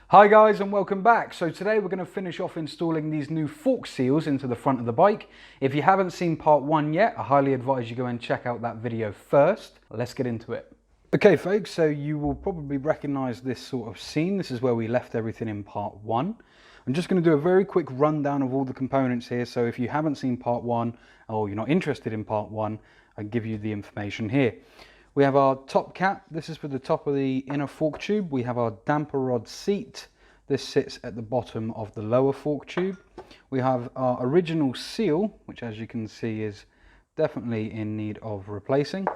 Hi guys and welcome back. So today we're going to finish off installing these new fork seals into the front of the bike. If you haven't seen part 1 yet, I highly advise you go and check out that video first. Let's get into it. Okay folks, so you will probably recognize this sort of scene. This is where we left everything in part 1. I'm just going to do a very quick rundown of all the components here, so if you haven't seen part 1 or you're not interested in part 1, I'll give you the information here. We have our top cap. This is for the top of the inner fork tube. We have our damper rod seat. This sits at the bottom of the lower fork tube. We have our original seal, which as you can see is definitely in need of replacing.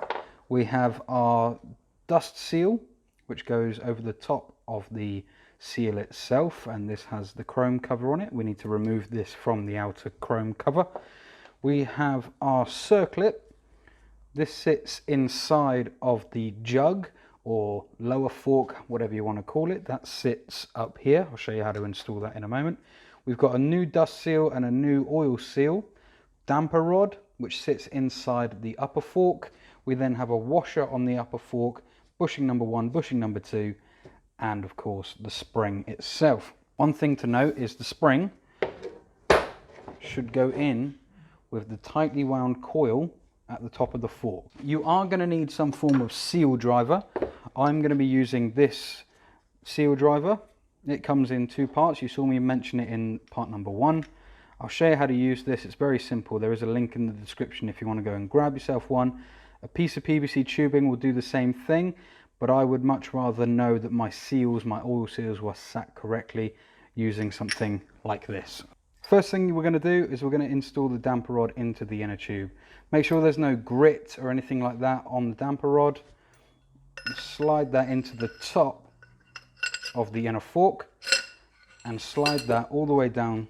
We have our dust seal, which goes over the top of the seal itself, and this has the chrome cover on it. We need to remove this from the outer chrome cover. We have our circlip. This sits inside of the jug or lower fork, whatever you want to call it. That sits up here. I'll show you how to install that in a moment. We've got a new dust seal and a new oil seal. Damper rod, which sits inside the upper fork. We then have a washer on the upper fork, bushing number 1, bushing number 2, and of course the spring itself. One thing to note is the spring should go in with the tightly wound coil at the top of the fork. You are going to need some form of seal driver. I'm going to be using this seal driver. It comes in 2 parts. You saw me mention it in part number 1. I'll show you how to use this. It's very simple. There is a link in the description if you want to go and grab yourself one. A piece of PVC tubing will do the same thing, but I would much rather know that my seals, my oil seals, were sat correctly using something like this. First thing we're going to do is we're going to install the damper rod into the inner tube. Make sure there's no grit or anything like that on the damper rod. Slide that into the top of the inner fork and slide that all the way down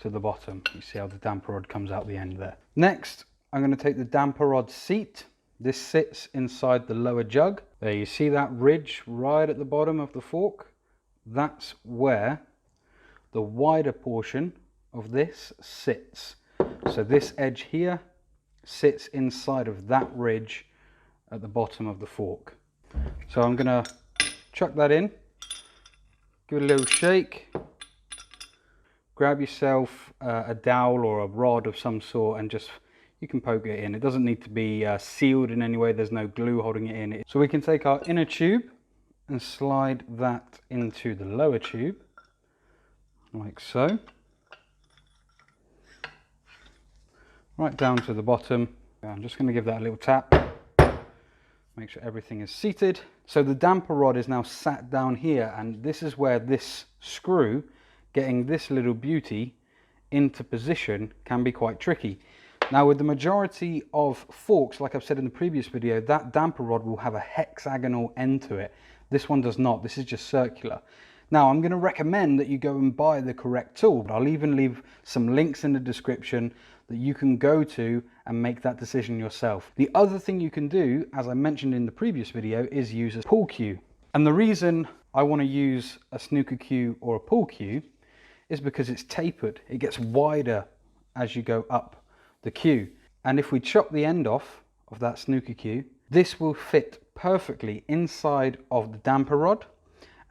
to the bottom. You see how the damper rod comes out the end there. Next, I'm going to take the damper rod seat. This sits inside the lower jug. There you see that ridge right at the bottom of the fork. That's where the wider portion of this sits. So this edge here sits inside of that ridge at the bottom of the fork. So I'm going to chuck that in, give it a little shake, grab yourself a dowel or a rod of some sort and just, you can poke it in. It doesn't need to be sealed in any way. There's no glue holding it in. So we can take our inner tube and slide that into the lower tube like so. Right down to the bottom. I'm just going to give that a little tap, make sure everything is seated. So the damper rod is now sat down here, and this is where this screw, getting this little beauty into position, can be quite tricky. Now with the majority of forks, like I've said in the previous video, that damper rod will have a hexagonal end to it. This one does not. This is just circular. Now I'm going to recommend that you go and buy the correct tool. I'll even leave some links in the description that you can go to and make that decision yourself. The other thing you can do, as I mentioned in the previous video, is use a pull cue. And the reason I want to use a snooker cue or a pull cue is because it's tapered. It gets wider as you go up the cue. And if we chop the end off of that snooker cue, this will fit perfectly inside of the damper rod,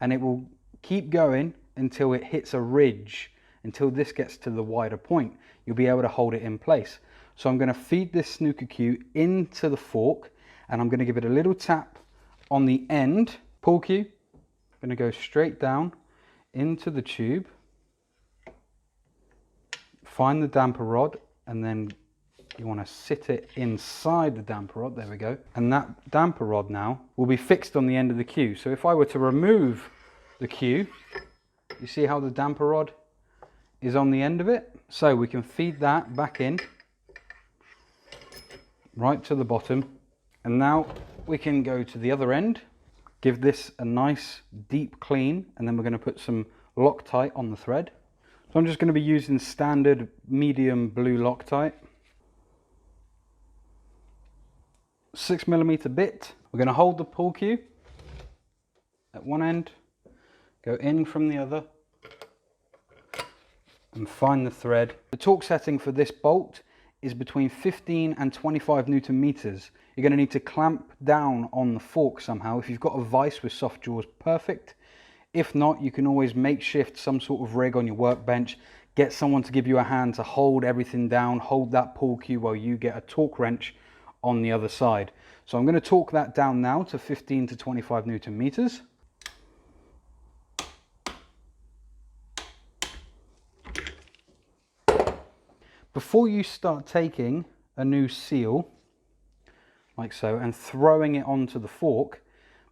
and it will keep going until it hits a ridge, until this gets to the wider point. You'll be able to hold it in place. So I'm going to feed this snooker cue into the fork, and I'm going to give it a little tap on the end. Pull cue, I'm going to go straight down into the tube, find the damper rod, and then you want to sit it inside the damper rod. There we go. And that damper rod now will be fixed on the end of the cue. So if I were to remove the cue, you see how the damper rod is on the end of it? So we can feed that back in right to the bottom, and now we can go to the other end, give this a nice deep clean, and then we're going to put some Loctite on the thread. So I'm just going to be using standard medium blue Loctite, 6mm bit. We're going to hold the pull cue at one end, go in from the other, and find the thread. The torque setting for this bolt is between 15 and 25 Newton meters. You're going to need to clamp down on the fork somehow. If you've got a vise with soft jaws, perfect. If not, you can always makeshift some sort of rig on your workbench, get someone to give you a hand to hold everything down, hold that pull cue while you get a torque wrench on the other side. So I'm going to torque that down now to 15 to 25 Newton meters. Before you start taking a new seal, like so, and throwing it onto the fork,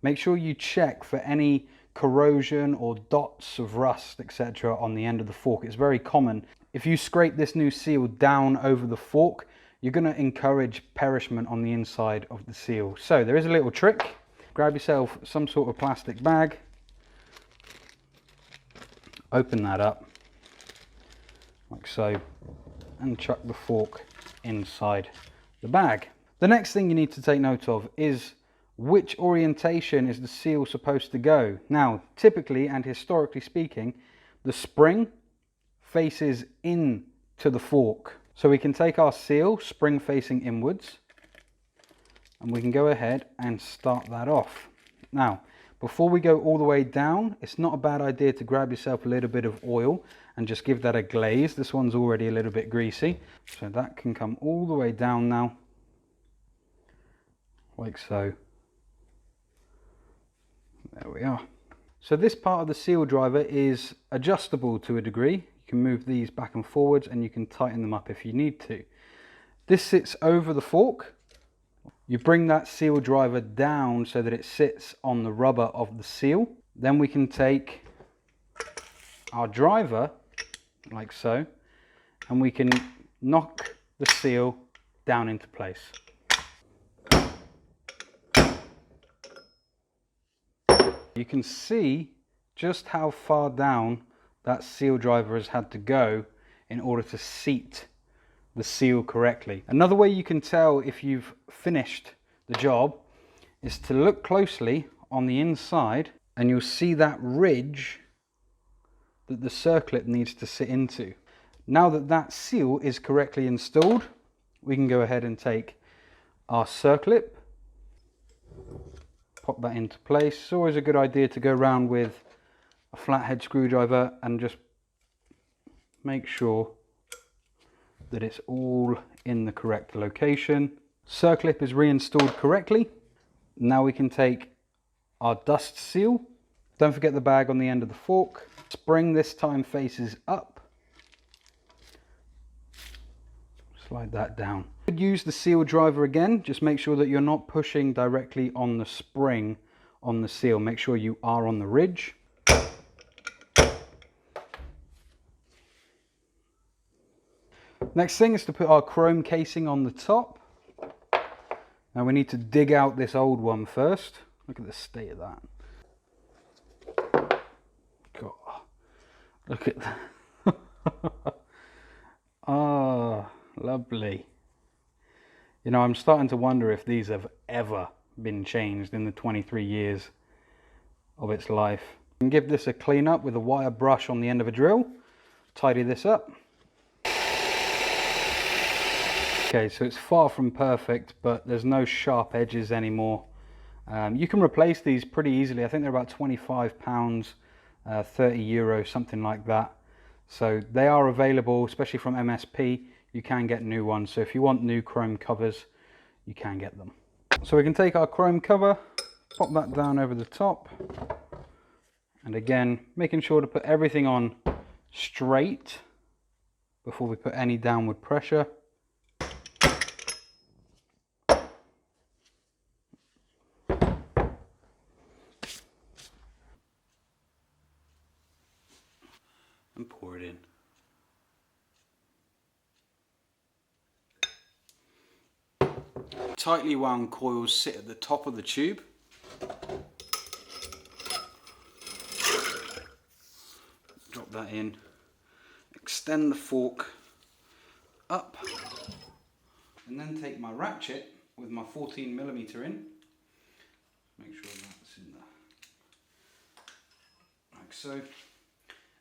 make sure you check for any corrosion or dots of rust, etc. on the end of the fork. It's very common. If you scrape this new seal down over the fork, you're going to encourage perishment on the inside of the seal. So there is a little trick. Grab yourself some sort of plastic bag, open that up, like so, and chuck the fork inside the bag. The next thing you need to take note of is which orientation is the seal supposed to go. Now, typically and historically speaking, the spring faces in to the fork. So we can take our seal, spring facing inwards, and we can go ahead and start that off. Now, before we go all the way down, it's not a bad idea to grab yourself a little bit of oil and just give that a glaze. This one's already a little bit greasy, so that can come all the way down now, like so. There we are. So this part of the seal driver is adjustable to a degree. You can move these back and forwards and you can tighten them up if you need to. This sits over the fork. You bring that seal driver down so that it sits on the rubber of the seal. Then we can take our driver, like so, and we can knock the seal down into place. You can see just how far down that seal driver has had to go in order to seat the seal correctly. Another way you can tell if you've finished the job is to look closely on the inside, and you'll see that ridge that the circlip needs to sit into. Now that that seal is correctly installed, we can go ahead and take our circlip, pop that into place. It's always a good idea to go around with a flathead screwdriver and just make sure that it's all in the correct location. Circlip is reinstalled correctly. Now we can take our dust seal. Don't forget the bag on the end of the fork. Spring this time faces up. Slide that down. You could use the seal driver again. Just make sure that you're not pushing directly on the spring on the seal. Make sure you are on the ridge. Next thing is to put our chrome casing on the top. Now we need to dig out this old one first. Look at the state of that. God, look at that. Ah, lovely. You know, I'm starting to wonder if these have ever been changed in the 23 years of its life. You can give this a clean up with a wire brush on the end of a drill. Tidy this up. Okay, so it's far from perfect, but there's no sharp edges anymore. You can replace these pretty easily. I think they're about £25, 30 euro, something like that. So they are available, especially from MSP. You can get new ones. So if you want new chrome covers, you can get them. So we can take our chrome cover, pop that down over the top. And again, making sure to put everything on straight before we put any downward pressure. And pour it in. Tightly wound coils sit at the top of the tube. Drop that in. Extend the fork up. And then take my ratchet with my 14mm in. Make sure that's in there. Like so.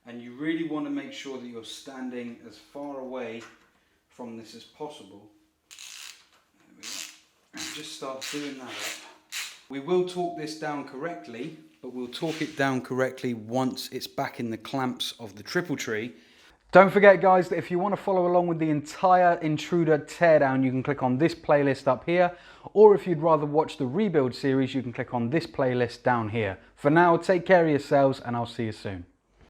And you really want to make sure that you're standing as far away from this as possible. There we go. And just start doing that up. We will torque this down correctly, but we'll torque it down correctly once it's back in the clamps of the triple tree. Don't forget guys that if you want to follow along with the entire Intruder teardown, you can click on this playlist up here, or if you'd rather watch the rebuild series, you can click on this playlist down here. For now, take care of yourselves and I'll see you soon.